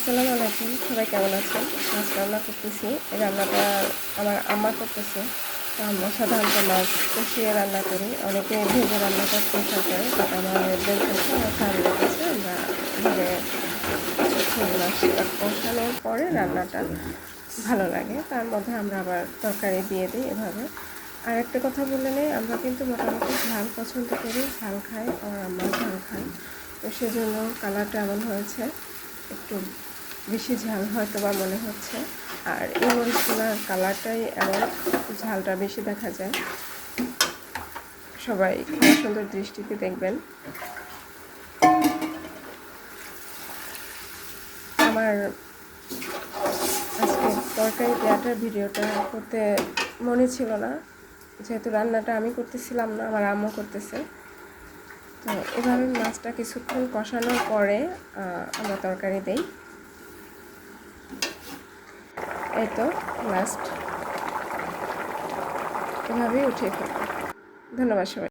আসসালামু আলাইকুম, সবাই কেমন আছেন? মাছ রান্না করতেছি। এই রান্নাটা আমার আম্মা করতেছে। তো আমরা সাধারণত মাছ কষিয়ে রান্না করি, অনেকে ভেজে রান্নাটা প্রেফার করে, বাট আমার হাজব্যান্ড কাছে আমার ফ্যামিলির কাছে আমরা ভেজে মাছটা কষানোর পরে রান্নাটা ভালো লাগে। তার মধ্যে আমরা আবার তরকারি দিয়ে দিই এভাবে। আর একটা কথা বলে নেই, আমরা কিন্তু মোটামুটি ঝাল পছন্দ করি, ঝাল খাই, আমার আম্মা ঝাল খায়। তো সেজন্য কালারটা এমন হয়েছে, একটু বেশি ঝাল হয়তো বা মনে হচ্ছে। আর এই মরিচগুলোর কালারটাই এমন, ঝালটা বেশি দেখা যায়। সবাই খুব সুন্দর দৃষ্টিতে দেখবেন। আমার আজকে তরকারি দেওয়াটার ভিডিওটা করতে মনে ছিল না, যেহেতু রান্নাটা আমি করতেছিলাম না, আমার আম্মু করতেছে। তো এভাবে মাছটা কিছুক্ষণ কষানোর পরে আমরা তরকারি দেই। এই তো লাস্ট এভাবেই উঠিয়ে ফেলবো। ধন্যবাদ সবাই।